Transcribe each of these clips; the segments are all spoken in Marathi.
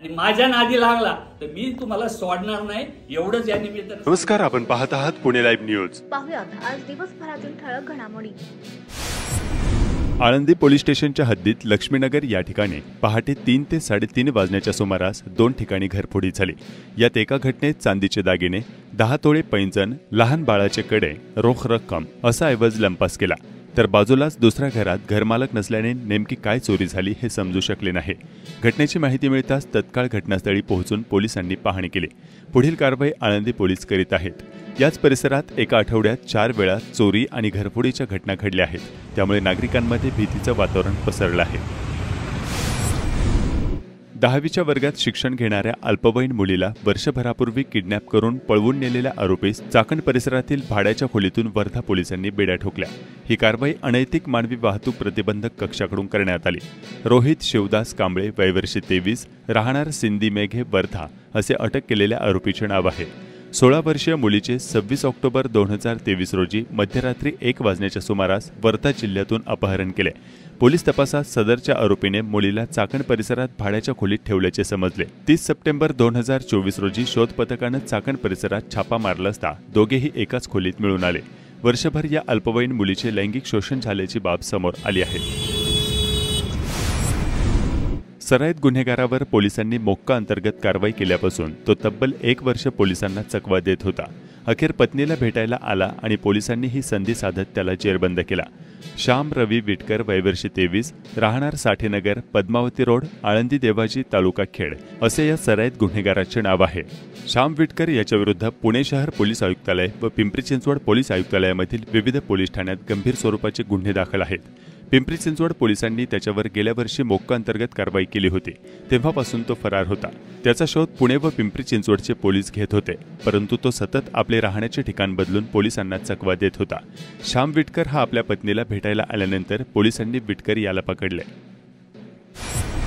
आणि माझ्या नादी लागला तर मी तुम्हाला सोडणार नाही, एवढंच या निमित्तानं. नमस्कार, आपण पाहत आहात पुणे लाईव्ह न्यूज. पाहुयात आज दिवसभरातील ठळक घडामोडी. आळंदी पोलीस स्टेशनच्या हद्दीत लक्ष्मीनगर या ठिकाणी पहाटे 3 ते 3:30 वाजण्याच्या सुमारास 2 ठिकाणी घरफोडी झाली. यात एका घटनेत चांदीचे दागिने, 10 तोळे पैंजण, लहान बाळाचे कडे, रोख रक्कम असा ऐवज लंपास केला. तर बाजूलाच दुसऱ्या घरात घरमालक नसल्याने नेमकी काय चोरी झाली हे समजू शकले नाही. घटनेची माहिती मिळताच तत्काळ घटनास्थळी पोहोचून पोलिसांनी पाहणी केली. पुढील कारवाई आळंदी पोलीस करीत आहेत. याच परिसरात एका आठवड्यात 4 वेळा चोरी आणि घरफोडीच्या घटना घडल्या आहेत. त्यामुळे नागरिकांमध्ये भीतीचं वातावरण पसरलं आहे. 10वीच्या वर्गात शिक्षण घेणाऱ्या अल्पवयीन मुलीला वर्षभरापूर्वी किडनॅप करून पळवून नेलेल्या आरोपीस चाकण परिसरातील भाड्याच्या खोलीतून वर्धा पोलिसांनी बेड्या ठोकल्या. ही कारवाई अनैतिक मानवी वाहतूक प्रतिबंधक कक्षाकडून करण्यात आली. रोहित शिवदास कांबळे, वय वर्ष 23, राहणार सिंदी मेघे, वर्धा असे अटक केलेल्या आरोपीचे नाव आहे. 16 वर्षीय मुलीचे 26 ऑक्टोबर 2023 रोजी मध्यरात्री 1 वाजण्याच्या सुमारास वर्धा जिल्ह्यातून अपहरण केले. पोलीस तपासात सदरच्या आरोपीने मुलीला चाकण परिसरात भाड्याच्या खोलीत ठेवल्याचे समजले. 30 सप्टेंबर 2024 रोजी शोध पथकानं चाकण परिसरात छापा मारला असता दोघेही एकाच खोलीत मिळून आले. वर्षभर या अल्पवयीन मुलीचे लैंगिक शोषण झाल्याची बाब समोर आली आहे. सराईत गुन्हेगारावर पोलिसांनी मोक्का अंतर्गत कारवाई केल्यापासून तो तब्बल 1 वर्ष पोलिसांना चकवा देत होता. अखेर पत्नीला भेटायला आला आणि पोलिसांनी ही संधी साधत त्याला जेरबंद केला. श्याम रवी विटकर, वय वर्ष 23, राहणार साठेनगर, पद्मावती रोड, आळंदी देवाजी, तालुका खेड असे या सराईत गुन्हेगाराचे नाव आहे. श्याम विटकर याच्याविरुद्ध पुणे शहर पोलीस आयुक्तालय व पिंपरी चिंचवड पोलीस आयुक्तालयामधील विविध पोलीस ठाण्यात गंभीर स्वरूपाचे गुन्हे दाखल आहेत. पिंपरी चिंचवड पोलिसांनी त्याच्यावर गेल्या वर्षी मोक्का अंतर्गत कारवाई केली होती. तेव्हापासून तो फरार होता. त्याचा शोध पुणे व पिंपरी चिंचवडचे पोलीस घेत होते, परंतु तो सतत आपले राहण्याचे ठिकाण बदलून पोलिसांना चकवा देत होता. श्याम विटकर हा आपल्या पत्नीला भेटायला आल्यानंतर पोलिसांनी विटकर याला पकडले.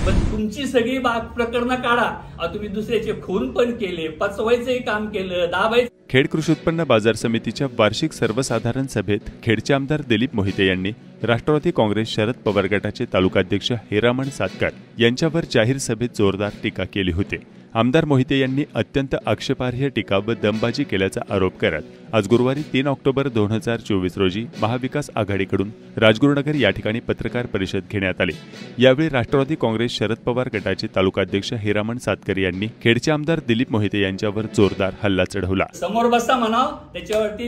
पण तुमची सगळी प्रकरणं काढा. तुम्ही दुसऱ्याचे खून पण केले, पचवायचंही काम केलं, दाबायचं. खेड कृषी उत्पन्न बाजार समितीच्या वार्षिक सर्वसाधारण सभेत खेडचे आमदार दिलीप मोहिते यांनी राष्ट्रवादी काँग्रेस शरद पवार गटाचे तालुकाध्यक्ष हिरामण सातकर यांच्यावर जाहीर सभेत जोरदार टीका केली होती. आमदार मोहिते यांनी अत्यंत आक्षेपार्ह टीका व दमबाजी केल्याचा आरोप करत आज गुरुवारी 3 ऑक्टोबर 2024 रोजी महाविकास आघाडीकडून राजगुरुनगर या ठिकाणी पत्रकार परिषद घेण्यात आली. यावेळी राष्ट्रवादी काँग्रेस शरद पवार गटाचे तालुकाध्यक्ष हिरामण सातकर यांनी खेडचे आमदार दिलीप मोहिते यांच्यावर जोरदार हल्ला चढवला. समोर बसा म्हणाव, त्याच्यावरती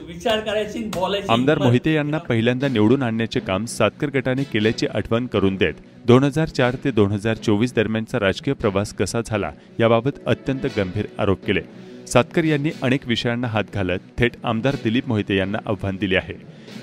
विचार करायची, बोलायची. आमदार मोहिते यांना पहिल्यांदा निवडून आणण्याचे काम सातकर गटाने केल्याची आठवण करून देत 2004 ते 2024 दरम्यानचा राजकीय प्रवास कसा झाला याबाबत अत्यंत गंभीर आरोप केले. सातकर यांनी अनेक विषयांना हात घालत थेट आमदार दिलीप मोहिते यांना आव्हान दिले आहे.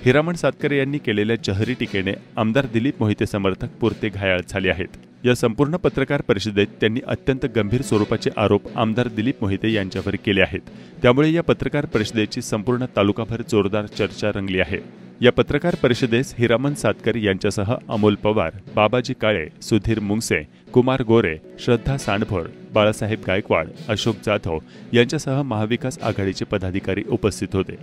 हिरामण सातकर यांनी केलेल्या जहरी टीकेने आमदार दिलीप मोहिते समर्थक पुरते घायाळ झाले आहेत. या संपूर्ण पत्रकार परिषदेत त्यांनी अत्यंत गंभीर स्वरूपाचे आरोप आमदार दिलीप मोहिते यांच्यावर केले आहेत. त्यामुळे या पत्रकार परिषदेची संपूर्ण तालुकाभर जोरदार चर्चा रंगली आहे. या पत्रकार परिषदेस हिरामण सातकर यांच्यासह अमोल पवार, बाबाजी काळे, सुधीर मुंगसे, कुमार गोरे, श्रद्धा सांडभोर, बाळासाहेब गायकवाड, अशोक जाधव यांच्यासह महाविकास आघाडीचे पदाधिकारी उपस्थित होते.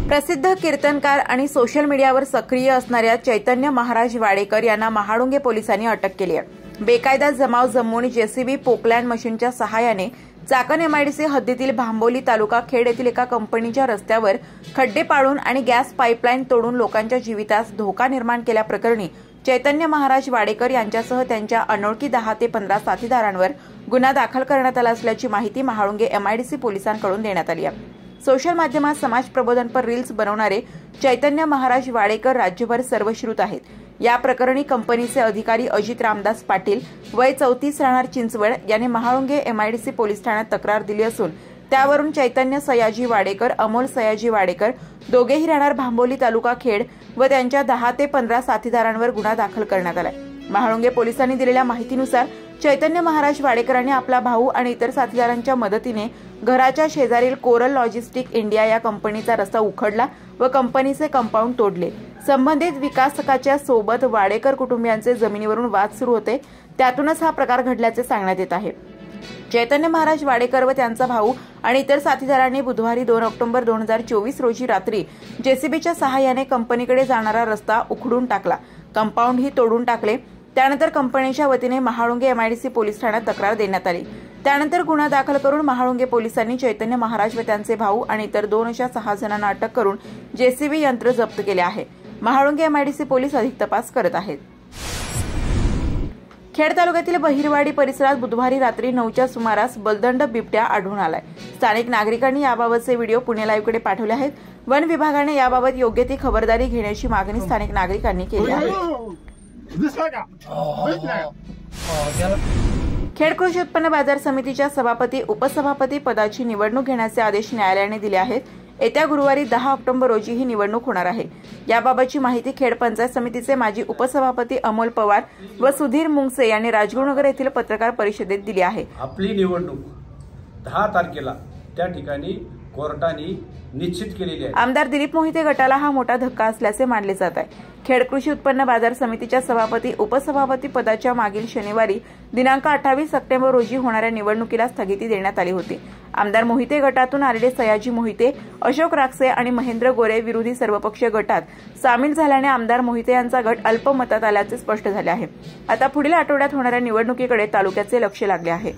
प्रसिद्ध कीर्तनकार आणि सोशल मीडियावर सक्रिय असणाऱ्या चैतन्य महाराज वाडेकर यांना महाळुंगे पोलिसांनी अटक केली आहे. बेकायदा जमाव जमवून जेसीबी पोकलँड मशीनच्या सहाय्याने चाकण एमआयडीसी हद्दीतील भांबोली तालुका खेड येथील एका कंपनीच्या रस्त्यावर खड्डे पाडून आणि गॅस पाईपलाईन तोडून लोकांच्या जीवितास धोका निर्माण केल्याप्रकरणी चैतन्य महाराज वाडेकर यांच्यासह त्यांच्या अनोळखी 10 ते 15 साथीदारांवर गुन्हा दाखल करण्यात आला असल्याची माहिती महाळुंगे एमआयडीसी पोलिसांकडून देण्यात आली आहे. सोशल माध्यमात समाज प्रबोधनपर रील्स बनवणारे चैतन्य महाराज वाडेकर राज्यभर सर्वश्रुत आहेत. या प्रकरणी कंपनीचे अधिकारी अजित रामदास पाटील, वय 34, राहणार चिंचवड यांनी महाळुंगे एमआयडीसी पोलीस ठाण्यात तक्रार दिली असून त्यावरून चैतन्य सयाजी वाडेकर, अमोल सयाजी वाडेकर दोघेही राहणार भांबोली तालुका खेड व त्यांच्या 10 ते 15 साथीदारांवर गुन्हा दाखल करण्यात आलाय. महाळुंगे पोलिसांनी दिलेल्या माहितीनुसार चैतन्य महाराज वाडेकरांनी आपला भाऊ आणि इतर साथीदारांच्या मदतीने घराच्या शेजारील कोरल लॉजिस्टिक इंडिया या कंपनीचा रस्ता उखडला व कंपनीचे कंपाऊंड तोडले. संबंधित विकासकाच्या सोबत वाडेकर कुटुंबियांचे जमिनीवरून वाद सुरू होते. त्यातूनच हा प्रकार घडल्याचे सांगण्यात येत आहे. चैतन्य महाराज वाडेकर व त्यांचा भाऊ आणि इतर साथीदारांनी बुधवारी 2 ऑक्टोबर 2024 रोजी रात्री जेसीबीच्या सहाय्याने कंपनीकडे जाणारा रस्ता उखडून टाकला. कंपाऊंडही तोडून टाकले. त्यानंतर कंपनीच्या वतीने महाळुंगे MIDC पोलीस ठाण्यात तक्रार देण्यात आली। त्यानंतर गुन्हा दाखल करून महाळुंगे पोलिसांनी चैतन्य महाराज व त्यांचे भाऊ आणि इतर 2 अशा 6 जणांना अटक करून JCB यंत्र जप्त केले आहे। महाळुंगे MIDC पोलीस अधिक तपास करत आहेत। खेड तालुक्यातील बहिरवाडी परिसरात बुधवारी रात्री 9च्या सुमारास बलदंड बिबट्या आढळून आलाय। स्थानिक नागरिकांनी याबाबतचे व्हिडिओ पुणे लाईव्हकडे पाठवले आहेत। वन विभागाने याबाबत योग्य ती खबरदारी घेण्याची मागणी स्थानिक नागरिकांनी केली आहे। खेड कृषी उत्पन्न बाजार समितीच्या सभापती उपसभापती पदाची निवडणूक घेण्याचे आदेश न्यायालयाने दिले आहेत। येत्या गुरुवारी 10 ऑक्टोबर रोजी ही निवडणूक होणार आहे। याबाबतची माहिती खेड पंचायत समितीचे माजी उपसभापती अमोल पवार व सुधीर मुंगसे यांनी राजगुरुनगर येथील पत्रकार परिषदेत दिली आहे। आपली निवडणूक 10 तारखेला त्या ठिकाणी कोर्टाने निश्चित केलेली आहे। आमदार दिलीप मोहिते गटाला हा मोठा धक्का असल्याचे मानले जात आहे। खेड कृषी उत्पन्न बाजार समितीच्या सभापती उपसभापती पदाच्या मागील शनिवारी दिनांक 28 सप्टेंबर रोजी होणाऱ्या निवडणुकीला स्थगिती देण्यात आली होती। आमदार मोहिते गटातून आलेले सयाजी मोहिते, अशोक राक्षे आणि महेंद्र गोरे विरोधी सर्वपक्षीय गटात सामील झाल्याने आमदार मोहिते यांचा गट अल्पमतात आल्याचे स्पष्ट झाले आहे। आता पुढील आठवड्यात होणाऱ्या निवडणुकीकडे तालुक्याचे लक्ष लागले आहे।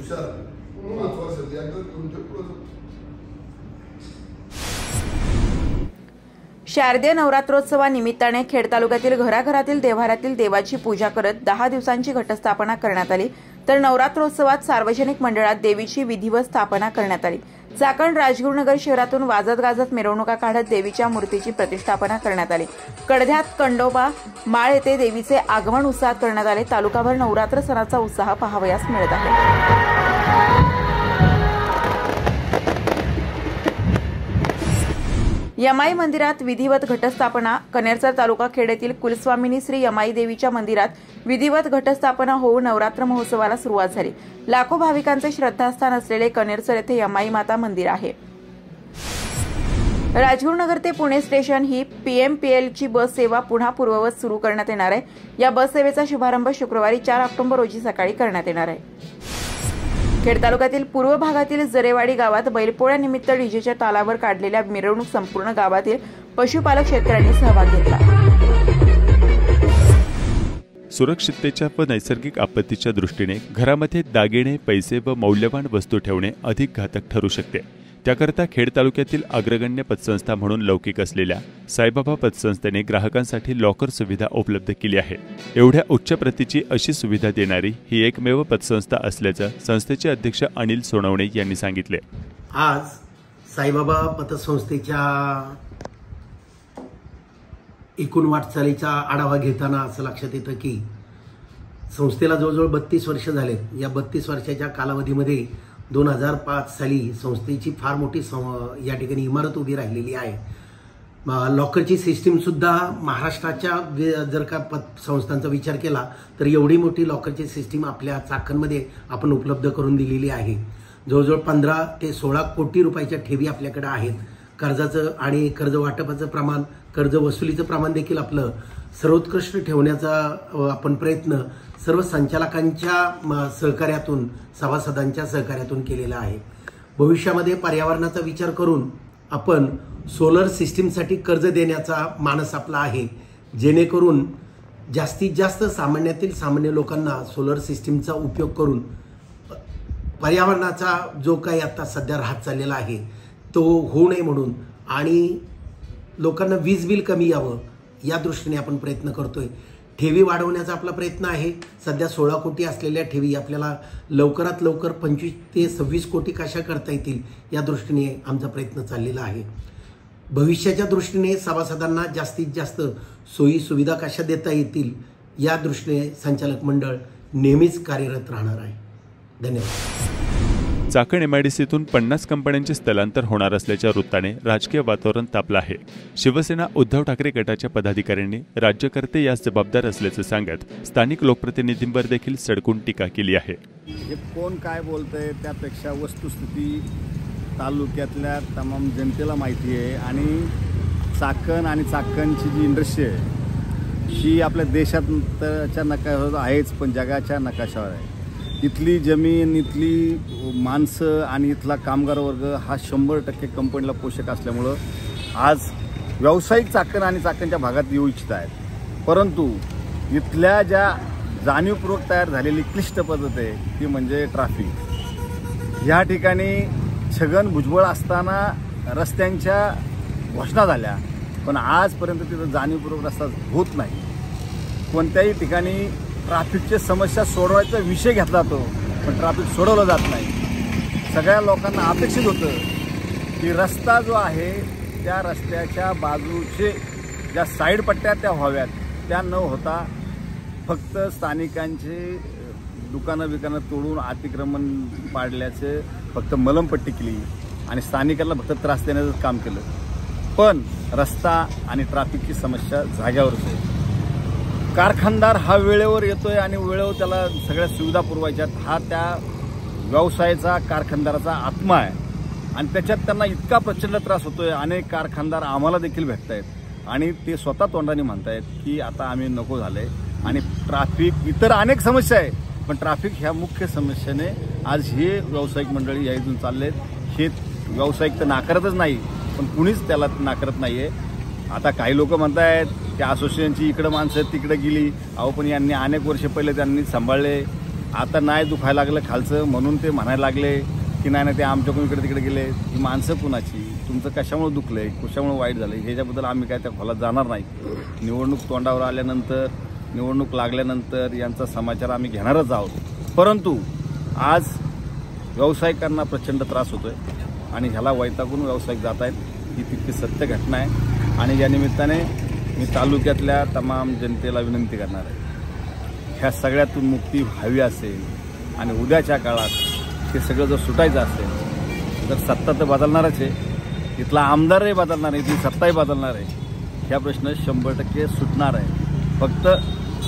शारदीय नवरात्रोत्सवानिमित्ताने खेड तालुक्यातील घराघरातील देव्हाऱ्यातील देवाची पूजा करत 10 दिवसांची घटस्थापना करण्यात आली। तर नवरात्रोत्सवात सार्वजनिक मंडळात देवीची विधिवत स्थापना करण्यात आली। चाकण राजगुरुनगर शहरातून वाजत गाजत मिरवणुका काढत देवीच्या मूर्तीची प्रतिष्ठापना करण्यात आली। कडध्यात खंडोबा माळ येथे देवीचे आगमन उत्साहात करण्यात आले। तालुकाभर नवरात्र सणाचा उत्साह पाहावयास मिळत आहे। यमाई मंदिरात विधिवत घटस्थापना। कनेरसर तालुका खेड येथील कुलस्वामिनी श्री यमाई देवीच्या मंदिरात विधिवत घटस्थापना होऊन नवरात्र महोत्सवाला सुरुवात झाली। लाखो भाविकांचे श्रद्धास्थान असलेले कनेरसर येथे यमाई माता मंदिर आहे। राजगुरुनगर ते पुणे स्टेशन ही PMPL ची बस सेवा पुन्हा पूर्ववत सुरू करण्यात येणार आहे। या बस सेवेचा शुभारंभ शुक्रवारी 4 ऑक्टोबर रोजी सकाळी करण्यात येणार आहे। खेड तालुक्यातील पूर्व भागातील जरेवाडी गावात बैलपोळ्यानिमित्त डीजेच्या तालावर काढलेल्या मिरवणूक संपूर्ण गावातील पशुपालक शेतकऱ्यांनी सहभाग घेतला। सुरक्षिततेच्या व नैसर्गिक आपत्तीच्या दृष्टीने घरामध्ये दागिने, पैसे व मौल्यवान वस्तू ठेवणे अधिक घातक ठरू शकते। त्याकरता खेड तालुक्यातील अग्रगण्य पतसंस्था म्हणून लौकिक असलेल्या साईबाबा पतसंस्थेने ग्राहकांसाठी लॉकर सुविधा उपलब्ध केली आहे। एवढ्या उच्च प्रतीची अशी सुविधा देणारी ही एकमेव पतसंस्था असल्याचं संस्थेचे अध्यक्ष अनिल सोनवणे यांनी सांगितले। आज साईबाबा पतसंस्थेच्या एकूण वाटचालीचा आढावा घेताना असं लक्षात येतं की संस्थेला जवळजवळ 32 वर्ष झालेत। या 32 वर्षाच्या कालावधीमध्ये 2005 साली संस्थेची फार मोठी या ठिकाणी इमारत उभी राहिलेली आहे। लॉकरची सिस्टीम सुद्धा महाराष्ट्राच्या जर का संस्थांचा विचार केला तर एवढी मोठी लॉकरची सिस्टीम आपल्या चाकणमध्ये आपण उपलब्ध करून दिलेली आहे। जवळजवळ 15 ते 16 कोटी रुपयाच्या ठेवी आपल्याकडे आहेत। कर्जाचं आणि कर्ज वाटपाचं प्रमाण, कर्ज वसुलीचं प्रमाण देखील आपलं सर्वोत्कृष्ट ठेवण्याचा आपण प्रयत्न सर्व संचालकांच्या सहकार्यातून, सभासदांच्या सहकार्यातून केलेला आहे। भविष्यामध्ये पर्यावरणाचा विचार करून आपण सोलर सिस्टीमसाठी कर्ज देण्याचा मानस आपला आहे, जेणेकरून जास्तीत जास्त सामान्यातील सामान्य लोकांना सोलर सिस्टीमचा उपयोग करून पर्यावरणाचा जो काही आता सध्या ऱ्हास चाललेला आहे तो होऊ नये म्हणून आणि लोकांना वीज बिल कमी यावं या दृष्टीने आपण प्रयत्न करतोय। ठेवी वाढवण्याचा आपला प्रयत्न आहे। सध्या 16 कोटी असलेल्या ठेवी आपल्याला लवकरात लवकर 25 ते 26 कोटी कशा करता येतील या दृष्टीने आमचा प्रयत्न चाललेला आहे। भविष्याच्या दृष्टीने सभासदांना जास्तीत जास्त सोयी सुविधा कशा देता येतील या दृष्टीने संचालक मंडळ नेहमीच कार्यरत राहणार आहे। धन्यवाद। चाकण MIDCतून 50 कंपन्यांचे स्थलांतर होणार असल्याच्या वृत्ताने राजकीय वातावरण तापलं आहे। शिवसेना उद्धव ठाकरे गटाच्या पदाधिकाऱ्यांनी राज्यकर्ते यास जबाबदार असल्याचं सांगत स्थानिक लोकप्रतिनिधींवर देखील सडकून टीका केली आहे। हे कोण काय बोलतंय त्यापेक्षा वस्तुस्थिती तालुक्यातल्या तमाम जनतेला माहिती आहे आणि चाकण आणि चाकणची जी इंडस्ट्री आहे ही आपल्या देशाच्या नकाशावर आहेच पण जगाच्या नकाशावर आहे। इथली जमीन, इथली माणसं आणि इथला कामगार वर्ग हा 100% कंपनीला पोषक असल्यामुळं आज व्यावसायिक चाकण आणि चाकणच्या भागात येऊ इच्छित आहेत। परंतु इथल्या ज्या जाणीवपूर्वक तयार झालेली क्लिष्ट पद्धत आहे ती म्हणजे ट्रॅफिक। या ठिकाणी छगन भुजबळ असताना रस्त्यांच्या घोषणा झाल्या, पण आजपर्यंत तिथं जाणीवपूर्वक रस्ता होत नाही। कोणत्याही ठिकाणी ट्रॅफिकची समस्या सोडवायचा विषय घेतला जातो, पण ट्रॅफिक सोडवलं जात नाही। सगळ्या लोकांना अपेक्षित होतं की रस्ता जो आहे त्या रस्त्याच्या बाजूचे ज्या साईड पट्ट्या त्या व्हाव्यात, त्या न होता फक्त स्थानिकांचे दुकानं तोडून अतिक्रमण पाडल्याचे फक्त मलमपट्टी केली आणि स्थानिकांना फक्त त्रास देण्याचं काम केलं, पण रस्ता आणि ट्रॅफिकची समस्या जाग्यावरच आहे। कारखानदार हा वेळेवर येतोय आणि वेळेवर त्याला सगळ्या सुविधा पुरवायच्यात, हा त्या व्यवसायाचा कारखानदाराचा आत्मा आहे आणि त्याच्यात त्यांना इतका प्रचंड त्रास होतोय। अनेक कारखानदार आम्हाला देखील भेटतायत आणि ते स्वतः तोंडाने म्हणतायत की आता आम्ही नको झालंय आणि ट्रॅफिक इतर अनेक समस्या आहे, पण ट्रॅफिक ह्या मुख्य समस्येने आज हे व्यावसायिक मंडळी या इथून चाललेत। हे व्यावसायिक तर नाकारतच नाही, पण कुणीच त्याला नाकारत नाहीये। आता काही लोक म्हणतायत त्या असोसिएशनची इकडे माणसं तिकडे गेली, अहो पण यांनी अनेक वर्ष पहिले त्यांनी सांभाळले, आता नाही दुखायला लागलं खालचं म्हणून ते म्हणायला लागले की नाही ते आमच्याकडून इकडे तिकडे गेले। ही माणसं कुणाची, तुमचं कशामुळे दुखलंय, कशामुळे वाईट झालंय, ह्याच्याबद्दल आम्ही काय त्या खोलात जाणार नाही। निवडणूक तोंडावर आल्यानंतर, निवडणूक लागल्यानंतर यांचा समाचार आम्ही घेणारच आहोत, परंतु आज व्यावसायिकांना प्रचंड त्रास होतोय आणि ह्याला वैतागून व्यावसायिक जात आहेत, ही तितकी सत्य घटना आहे। आणि या निमित्ताने मी तालुक्यातल्या तमाम जनतेला विनंती करणार आहे, ह्या सगळ्यातून मुक्ती व्हावी असेल आणि उद्याच्या काळात ते सगळं जर सुटायचं असेल तर सत्ता तर बदलणारच आहे, इथला आमदारही बदलणार आहे, इथली सत्ताही बदलणार आहे, ह्या प्रश्न 100% सुटणार आहे। फक्त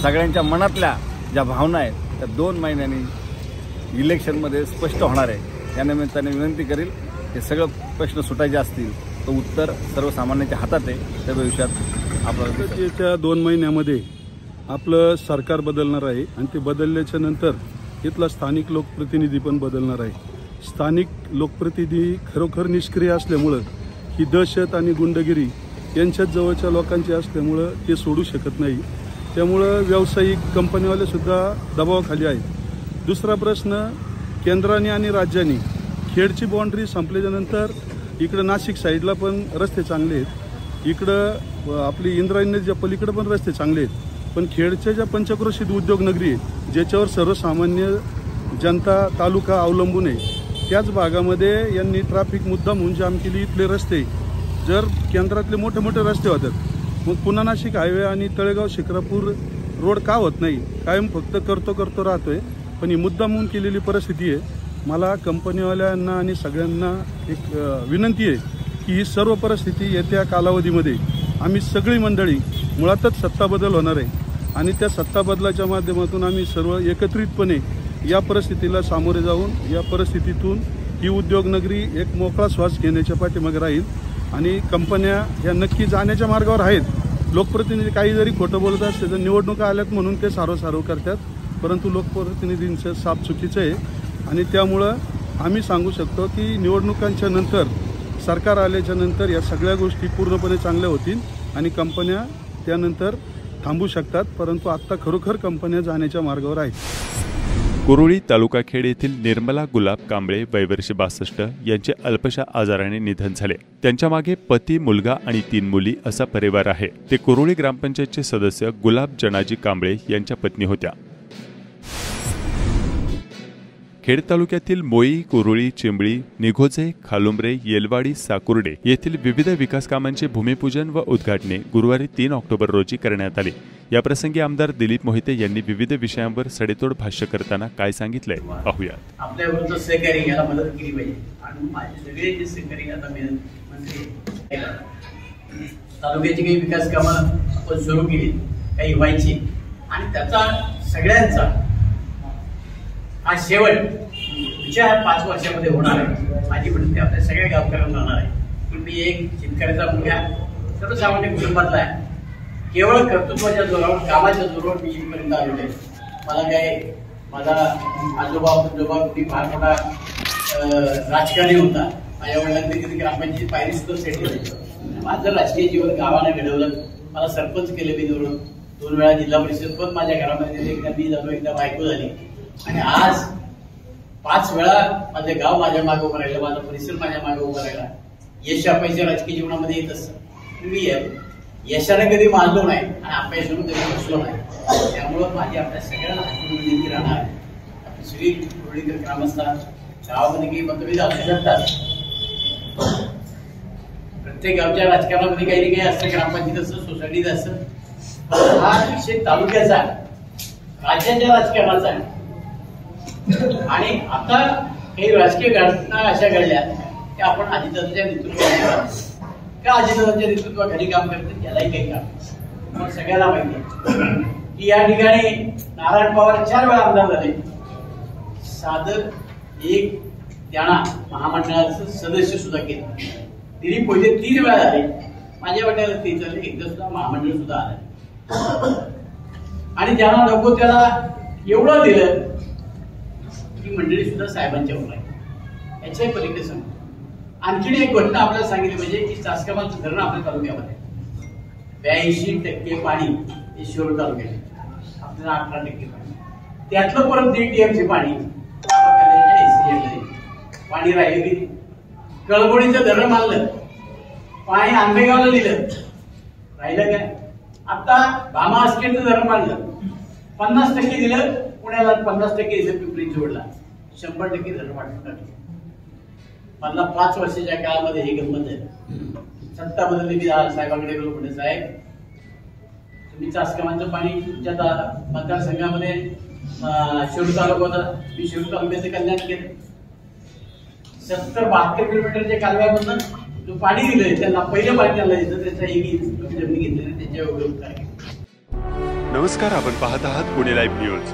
सगळ्यांच्या मनातल्या ज्या भावना आहेत त्या 2 महिन्यांनी इलेक्शनमध्ये स्पष्ट होणार आहे। या निमित्ताने विनंती करील हे सगळं प्रश्न सुटायचे असतील तर उत्तर सर्वसामान्यांच्या हातात आहे, त्या भविष्यात आपल्याला येत्या 2 महिन्यामध्ये आपलं सरकार बदलणार आहे आणि ते बदलल्याच्या नंतर इथला स्थानिक लोकप्रतिनिधी पण बदलणार आहे। स्थानिक लोकप्रतिनिधी खरोखर निष्क्रिय असल्यामुळं ही दहशत आणि गुंडगिरी यांच्याच जवळच्या लोकांची असल्यामुळं ते सोडू शकत नाही, त्यामुळं व्यावसायिक कंपनीवाले सुद्धा दबावाखाली आहेत। दुसरा प्रश्न, केंद्राने आणि राज्याने खेडची बाउंड्री संपल्याच्यानंतर इकडं नाशिक साईडला पण रस्ते चांगले आहेत, इकडं आपली इंद्रायणीच्या पलीकडे पण रस्ते चांगले आहेत, पण खेडच्या ज्या पंचक्रोशीत उद्योग नगरी आहे ज्याच्यावर सर्वसामान्य जनता तालुका अवलंबून आहे, त्याच भागामध्ये यांनी ट्रॅफिक मुद्दाम म्हणून जाम केली। इथले रस्ते जर केंद्रातले मोठे मोठे रस्ते होतात मग पुन्हा नाशिक हायवे आणि तळेगाव शिक्रापूर रोड का होत नाही, कायम फक्त करतो राहतोय, पण ही मुद्दाम म्हणून केलेली परिस्थिती आहे। मला कंपनीवाल्यांना आणि सगळ्यांना एक विनंती आहे की ही सर्व परिस्थिती येत्या कालावधीमध्ये आम्ही सगळी मंडळी, मुळातच सत्ता बदल होणार आहे आणि त्या सत्ता बदलाच्या माध्यमातून आम्ही सर्व एकत्रितपणे या परिस्थितीला सामोरे जाऊन या परिस्थितीतून ही उद्योगनगरी एक मोकळा श्वास घेण्याच्या पाठीमागे राहील आणि कंपन्या या नक्की जाण्याच्या मार्गावर आहेत। लोकप्रतिनिधी काही जरी खोटं बोलत असले तर निवडणुका आल्यात म्हणून ते सारव करतात, परंतु लोकप्रतिनिधींचं साफ चुकीचं आहे आणि त्यामुळं आम्ही सांगू शकतो की निवडणुकांच्या नंतर, सरकार आल्याच्या नंतर या सगळ्या गोष्टी पूर्णपणे चांगल्या होतील आणि कंपन्या त्यानंतर थांबू शकतात, परंतु आत्ता खरोखर कंपन्या जाण्याच्या मार्गावर आहेत। कुरुळी तालुका खेड येथील निर्मला गुलाब कांबळे वय वर्ष 62 यांचे अल्पशा आजाराने निधन झाले। त्यांच्या मागे पती, मुलगा आणि 3 मुली असा परिवार आहे। ते कुरुळी ग्रामपंचायतचे सदस्य गुलाब जनाजी कांबळे यांच्या पत्नी होत्या। खेड तालुक्यातील मोई, कुरुळी, चिंबळी, निघोजे, खालुंबरे, येलवाडी, साकुर्डे येथील विविध विकास कामांचे भूमिपूजन व उद्घाटने गुरुवारी 3 ऑक्टोबर रोजी करण्यात आले। याप्रसंगी आमदार दिलीप मोहिते यांनी विविध विषयांवर सडेतोड भाष्य करताना काय सांगितलंय पाहूया। आपल्या विरुद्ध सहकारी याला मदत केली पाहिजे आणि माझे सगळे जे सहकारी आता म्हणजे तालुक्याची काही विकास कामं आपण सुरू केली, काही व्हायची आणि त्याचा सगळ्यांचा हा शेवट पुढच्या 5 वर्षामध्ये होणार आहे। माझी विनंती आपल्या सगळ्या गावकऱ्यांना राहणार आहे की मी एक शेतकऱ्याचा मुलगा सर्वसामान्य कुटुंबातला आहे, केवळ कर्तृत्वाच्या जोरावर, कामाच्या जोरावर मी इथपर्यंत आलेलो आहे। मला काय माझा आजोबा कुठे फार मोठा राजकारणी होता, माझ्या वडिलांनी कधी ग्रामपंचायत पायरी सुद्धा सेट केली, माझं राजकीय जीवन गावाने घडवलं, मला सरपंच केले मी निवडून, 2 वेळा जिल्हा परिषद पण माझ्या घरामध्ये एकदा मी झालो, एकदा बायको झाली. आणि आज 5 वेळा माझं गाव माझ्या मागे उभं राहिलं, माझा परिसर माझ्या मागे उभं राहिला. यश अपयश राजकीय जीवनामध्ये येत असतं. मी यशाने कधी मानलो नाही आणि अपयशाने कधी बसलो नाही. त्यामुळं माझी आपल्या सगळ्यांना विनंती राहणार आहे. आपली सगळी कोरोडीकर ग्रामस्थान गावामध्ये काही मतभेद असू शकतात. प्रत्येक गावच्या राजकारणामध्ये काही ना काही असतं, ग्रामपंचायत असतं, सोसायटीत असतं. हा विषय तालुक्याचा, राज्याच्या राजकारणाचा आहे. आणि आता काही राजकीय घटना अशा घडल्या की आपण अजितदादांच्या नेतृत्वात का अजितदादांच्या नेतृत्वाखाली काम करतात यालाही काही काम. मग सगळ्याला माहिती आहे की या ठिकाणी नारायण पवार 4 वेळा आमदार झाले. साधं एक त्यांना महामंडळाचं सदस्य सुद्धा केलं. तिने पहिले 3 वेळा झाले. माझ्या वाट्याला 3 झाले, एकदा सुद्धा महामंडळ सुद्धा आलं. आणि ज्यांना नको त्याला एवढं दिलं की मंडळी सुद्धा साहेबांच्या वर आहे. याच्याही पलीकडे सांगतो. आणखीन एक घटना आपल्याला सांगितली पाहिजे की चासकामाचं धरण आपल्या तालुक्यामध्ये 82% पाणी हे शिरूर तालुक्यात, आपल्याला 18% पाणी. त्यातलं परत 1.5 TMC पाणी पाणी राहिलं की कळगोडीचं धरण मानलं, पाणी आंबेगावला दिलं, राहिलं काय. आता भामा आस्केरचं धरण मानलं, 50% दिलं पुण्याला, 50% दिलं पिंपरी चिंचवडला, 100% धरण वाटून टाकलं. मला 5 वर्षाच्या काळामध्ये हे गंमत आहे. सत्ता बदलली की साहेबांकडे गेलो, म्हणजे साहेब तुम्ही चासकामांचं पाणी तुमच्या मतदारसंघामध्ये शिरूर तालुका होता, मी शिरूर तालुक्याचं कल्याण केलं. 70-72 किलोमीटरच्या कालव्यामधून जो पाणी दिलंय त्यांना पहिलं पाणी त्यांना दिलं, त्याचा एक जमिनी घेतली, त्याच्या उपयोग काय. नमस्कार, आपण पाहत आहात पुणे लाईव्ह न्यूज.